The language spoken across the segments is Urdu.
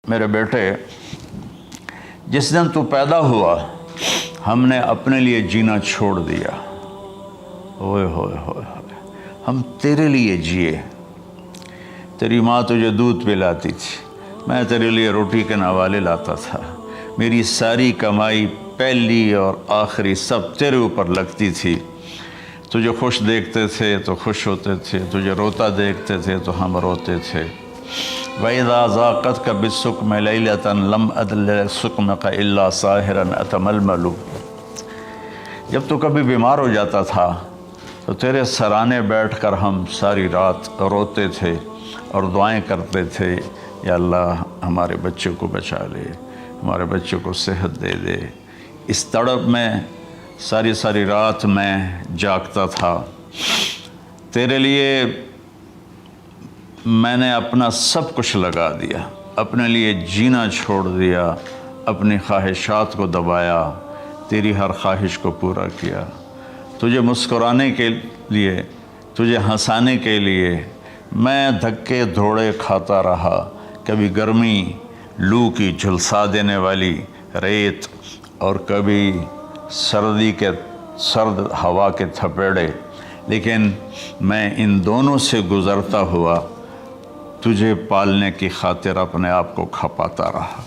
میرے بیٹے، جس دن تو پیدا ہوا ہم نے اپنے لیے جینا چھوڑ دیا۔ اوئے ہوئے ہوئے ہوئے، ہم تیرے لیے جیے۔ تیری ماں تجھے دودھ پلاتی تھی، میں تیرے لیے روٹی کے نوالے لاتا تھا، میری ساری کمائی پہلی اور آخری سب تیرے اوپر لگتی تھی۔ تجھے خوش دیکھتے تھے تو خوش ہوتے تھے، تجھے روتا دیکھتے تھے تو ہم روتے تھے۔ وَإِذَا ذَاقَتْكَ بِالسُّقْمِ لَيْلَةً لَمْ أَدْلِ سُقْمَكَ إِلَّا سَاهِرًا أَتَمَلْمَلُ۔ جب تو کبھی بیمار ہو جاتا تھا تو تیرے سرانے بیٹھ کر ہم ساری رات روتے تھے اور دعائیں کرتے تھے، یا اللہ ہمارے بچوں کو بچا لے، ہمارے بچوں کو صحت دے دے۔ اس تڑپ میں ساری ساری رات میں جاگتا تھا۔ تیرے لیے میں نے اپنا سب کچھ لگا دیا، اپنے لیے جینا چھوڑ دیا، اپنی خواہشات کو دبایا، تیری ہر خواہش کو پورا کیا۔ تجھے مسکرانے کے لیے، تجھے ہنسانے کے لیے میں دھکے دھوڑے کھاتا رہا، کبھی گرمی لو کی جھلسا دینے والی ریت اور کبھی سردی کے سرد ہوا کے تھپیڑے، لیکن میں ان دونوں سے گزرتا ہوا تجھے پالنے کی خاطر اپنے آپ کو کھپاتا رہا۔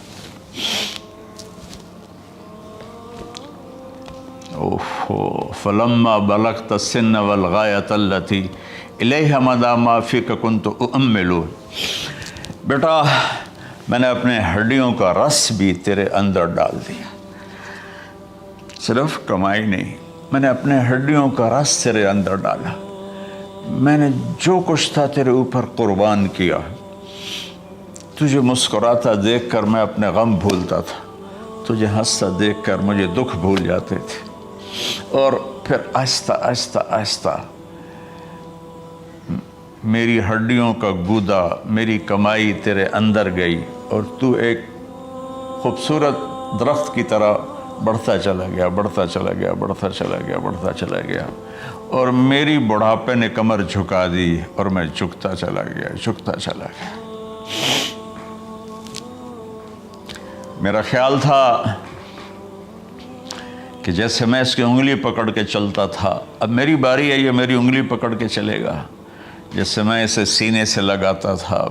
فلما بلغت السن والغایۃ التی الیہ مدی ما فیک کنت اؤمل۔ بیٹا، میں نے اپنے ہڈیوں کا رس بھی تیرے اندر ڈال دیا، صرف کمائی نہیں، میں نے اپنے ہڈیوں کا رس تیرے اندر ڈالا، میں نے جو کچھ تھا تیرے اوپر قربان کیا۔ تجھے مسکراتا دیکھ کر میں اپنے غم بھولتا تھا، تجھے ہنستا دیکھ کر مجھے دکھ بھول جاتے تھے، اور پھر آہستہ آہستہ آہستہ میری ہڈیوں کا گودا، میری کمائی تیرے اندر گئی، اور تو ایک خوبصورت درخت کی طرح بڑھتا چلا گیا، بڑھتا چلا گیا، بڑھتا چلا گیا، بڑھتا چلا گیا، اور میری بڑھاپے نے کمر جھکا دی اور میں جھکتا چلا گیا، جھکتا چلا گیا۔ میرا خیال تھا کہ جیسے میں اس کی انگلی پکڑ کے چلتا تھا، اب میری باری ہے، یہ میری انگلی پکڑ کے چلے گا۔ جیسے میں اسے سینے سے لگاتا تھا،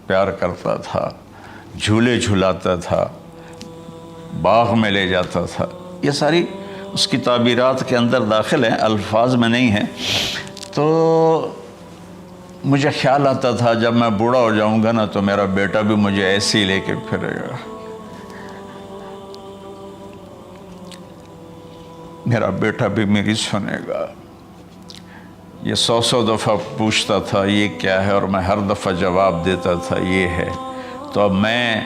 پیار کرتا تھا، جھولے جھلاتا تھا، باغ میں لے جاتا تھا، یہ ساری اس کی تعبیرات کے اندر داخل ہیں، الفاظ میں نہیں ہیں۔ تو مجھے خیال آتا تھا جب میں بوڑھا ہو جاؤں گا نا تو میرا بیٹا بھی مجھے ایسے ہی لے کے پھرے گا، میرا بیٹا بھی میری سنے گا۔ یہ 100 دفعہ پوچھتا تھا یہ کیا ہے، اور میں ہر دفعہ جواب دیتا تھا یہ ہے۔ تو اب میں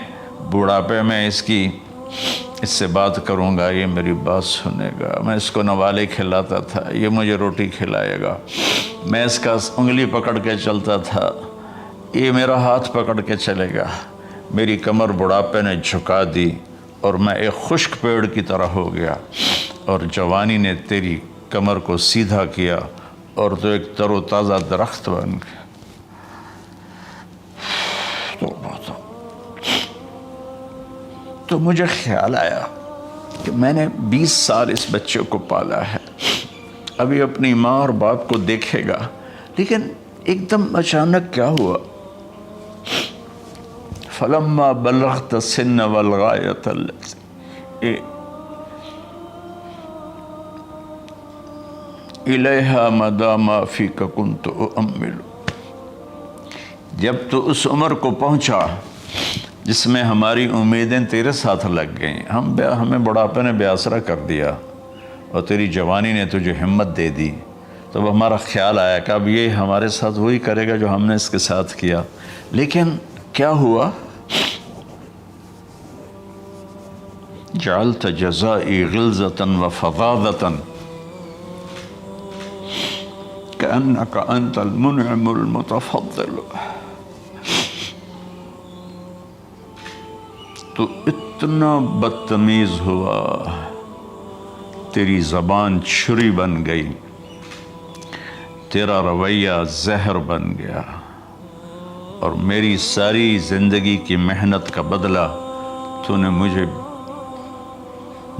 بوڑھاپے میں اس سے بات کروں گا، یہ میری بات سنے گا۔ میں اس کو نوالے کھلاتا تھا، یہ مجھے روٹی کھلائے گا۔ میں اس کا انگلی پکڑ کے چلتا تھا، یہ میرا ہاتھ پکڑ کے چلے گا۔ میری کمر بڑھاپے نے جھکا دی اور میں ایک خشک پیڑ کی طرح ہو گیا، اور جوانی نے تیری کمر کو سیدھا کیا اور تو ایک تر و تازہ درخت بن گیا۔ تو مجھے خیال آیا کہ میں نے 20 سال اس بچے کو پالا ہے، ابھی اپنی ماں اور باپ کو دیکھے گا، لیکن ایک دم اچانک کیا ہوا؟ فلما بلغت السن والغایۃ التی الیہا مدی ما فیک کنت اؤمل۔ جب تو اس عمر کو پہنچا جس میں ہماری امیدیں تیرے ساتھ لگ گئیں، ہمیں بڑھاپے نے بے آسرا کر دیا، اور تیری جوانی نے تجھے ہمت دے دی، تو ہمارا خیال آیا کہ اب یہ ہمارے ساتھ وہی کرے گا جو ہم نے اس کے ساتھ کیا۔ لیکن کیا ہوا؟ جعلت جزائی غلظۃ وفظاظۃ کأنک انت المنعم المتفضل۔ تو اتنا بدتمیز ہوا، تیری زبان چھری بن گئی، تیرا رویہ زہر بن گیا، اور میری ساری زندگی کی محنت کا بدلہ تو نے مجھے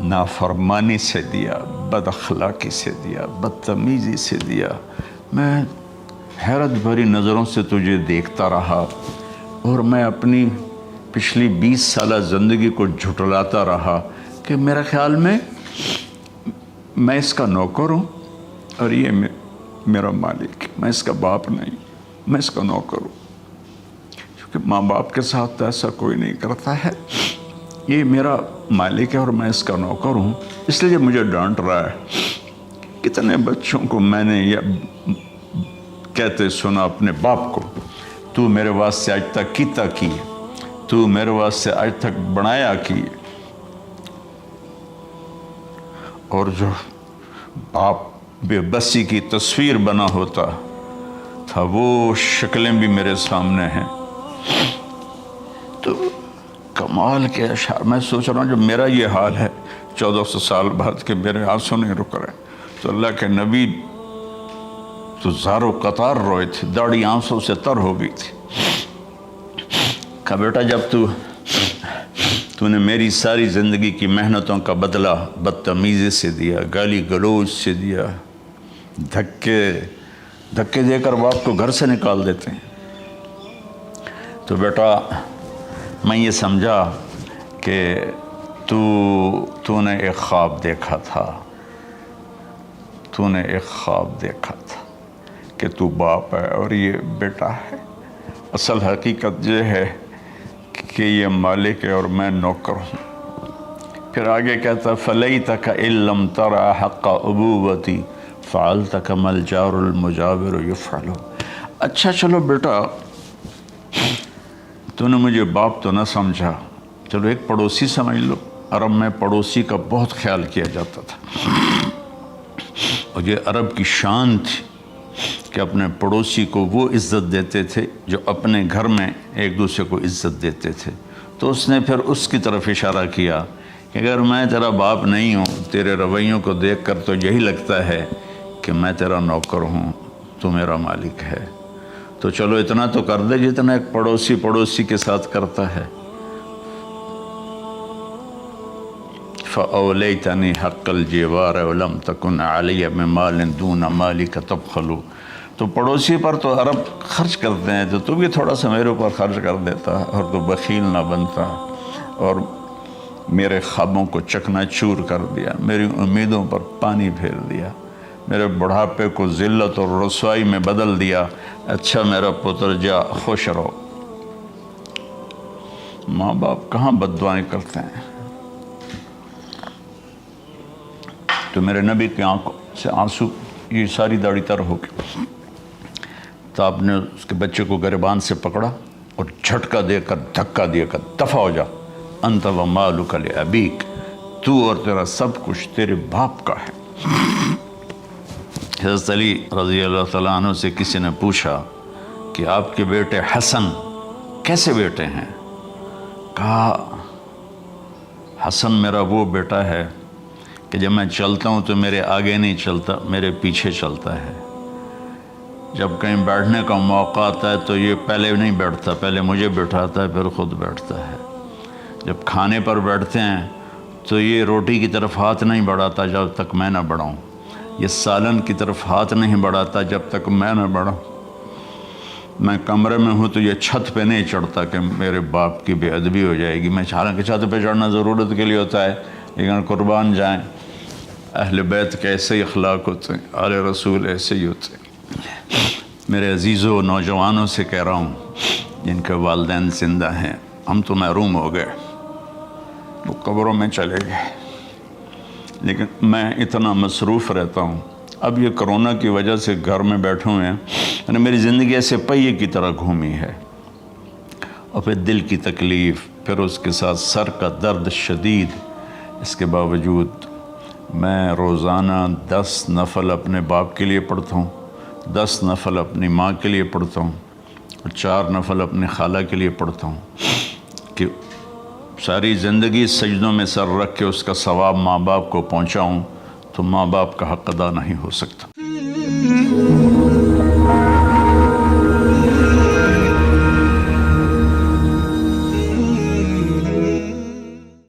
نافرمانی سے دیا، بد اخلاقی سے دیا، بدتمیزی سے دیا۔ میں حیرت بھری نظروں سے تجھے دیکھتا رہا اور میں اپنی پچھلی 20 سالہ زندگی کو جھٹلاتا رہا کہ میرے خیال میں اس کا نوکر ہوں اور یہ میرا مالک، میں اس کا باپ نہیں، میں اس کا نوکر ہوں، کیونکہ ماں باپ کے ساتھ تو ایسا کوئی نہیں کرتا ہے، یہ میرا مالک ہے اور میں اس کا نوکر ہوں، اس لیے مجھے ڈانٹ رہا ہے۔ کتنے بچوں کو میں نے یہ کہتے سنا اپنے باپ کو، تو میرے واسطے آج تک کیتا کی، تو میرے واسطے آج تک بنایا کی، اور جو باپ بے بسی کی تصویر بنا ہوتا تھا وہ شکلیں بھی میرے سامنے ہیں۔ تو کمال کے اشعار، میں سوچ رہا ہوں جو میرا یہ حال ہے 1400 سال بعد کہ میرے آنسو نہیں رک رہے، تو اللہ کے نبی تو زار و قطار روئے تھے، داڑھی آنسوں سے تر ہو گئی تھی۔ کہا بیٹا جب تو نے میری ساری زندگی کی محنتوں کا بدلہ بدتمیزی سے دیا، گالی گلوچ سے دیا، دھکے دے کر باپ کو گھر سے نکال دیتے ہیں، تو بیٹا میں یہ سمجھا کہ تو نے ایک خواب دیکھا تھا، تو نے ایک خواب دیکھا تھا کہ تو باپ ہے اور یہ بیٹا ہے۔ اصل حقیقت یہ ہے کہ یہ مالک ہے اور میں نوکر ہوں۔ پھر آگے کہتا فَلَيْتَكَ إِن لَّمْ تَرَ حَقَّ أُبُوَّتِي فَعَلْتَ كَمَا الْجَارُ الْمُجَاوِرُ يَفْعَلُ۔ اچھا چلو بیٹا، تو نے مجھے باپ تو نہ سمجھا، چلو ایک پڑوسی سمجھ لو۔ عرب میں پڑوسی کا بہت خیال کیا جاتا تھا، اور یہ عرب کی شان تھی کہ اپنے پڑوسی کو وہ عزت دیتے تھے جو اپنے گھر میں ایک دوسرے کو عزت دیتے تھے۔ تو اس نے پھر اس کی طرف اشارہ کیا کہ اگر میں تیرا باپ نہیں ہوں، تیرے رویوں کو دیکھ کر تو یہی لگتا ہے کہ میں تیرا نوکر ہوں، تو میرا مالک ہے، تو چلو اتنا تو کر دے جتنا ایک پڑوسی کے ساتھ کرتا ہے۔ فَأَوْلَيْتَنِي حَقَّ الْجِوَارِ وَلَمْ تَكُنْ عَلَيَّ مِنْ دُونَ مَالِكَ تَبْخَلُ۔ تو پڑوسی پر تو عرب خرچ کرتے ہیں، تو بھی تھوڑا سا میرے اوپر خرچ کر دیتا اور تو بخیل نہ بنتا، اور میرے خوابوں کو چکنا چور کر دیا، میری امیدوں پر پانی پھیر دیا، میرے بڑھاپے کو ذلت اور رسوائی میں بدل دیا۔ اچھا میرا پتر جا خوش رہو۔ ماں باپ کہاں بد دعائیں کرتے ہیں؟ تو میرے نبی کی آنکھوں سے آنسو، یہ ساری داڑھی تر ہو گئی، تو آپ نے اس کے بچے کو گریبان سے پکڑا اور جھٹکا دے کر دھکا دے کر دفع ہو جا، انت و مالک لابیک، تو اور تیرا سب کچھ تیرے باپ کا ہے۔ حضرت علی رضی اللہ تعالیٰ عنہ سے کسی نے پوچھا کہ آپ کے بیٹے حسن کیسے بیٹے ہیں؟ کہا حسن میرا وہ بیٹا ہے کہ جب میں چلتا ہوں تو میرے آگے نہیں چلتا، میرے پیچھے چلتا ہے، جب کہیں بیٹھنے کا موقع آتا ہے تو یہ پہلے نہیں بیٹھتا، پہلے مجھے بٹھاتا ہے پھر خود بیٹھتا ہے، جب کھانے پر بیٹھتے ہیں تو یہ روٹی کی طرف ہاتھ نہیں بڑھاتا جب تک میں نہ بڑھاؤں، یہ سالن کی طرف ہاتھ نہیں بڑھاتا جب تک میں نہ بڑھاؤں، میں کمرے میں ہوں تو یہ چھت پہ نہیں چڑھتا کہ میرے باپ کی بے ادبی ہو جائے گی۔ میں حالانکہ چھت پہ چڑھنا ضرورت کے لیے ہوتا ہے، لیکن قربان جائیں اہل بیت کے ایسے ہی اخلاق ہوتے ہیں، آل رسول ایسے ہی ہوتے ہیں۔ میرے عزیزوں نوجوانوں سے کہہ رہا ہوں جن کے والدین زندہ ہیں، ہم تو محروم ہو گئے، وہ قبروں میں چلے گئے، لیکن میں اتنا مصروف رہتا ہوں۔ اب یہ کرونا کی وجہ سے گھر میں بیٹھے ہوئے ہیں، یعنی میری زندگی ایسے پہیے کی طرح گھومی ہے، اور پھر دل کی تکلیف، پھر اس کے ساتھ سر کا درد شدید، اس کے باوجود میں روزانہ 10 نفل اپنے باپ کے لیے پڑھتا ہوں، 10 نفل اپنی ماں کے لیے پڑھتا ہوں، اور 4 نفل اپنی خالہ کے لیے پڑھتا ہوں کہ ساری زندگی سجدوں میں سر رکھ کے اس کا ثواب ماں باپ کو پہنچاؤں، تو ماں باپ کا حق ادا نہیں ہو سکتا۔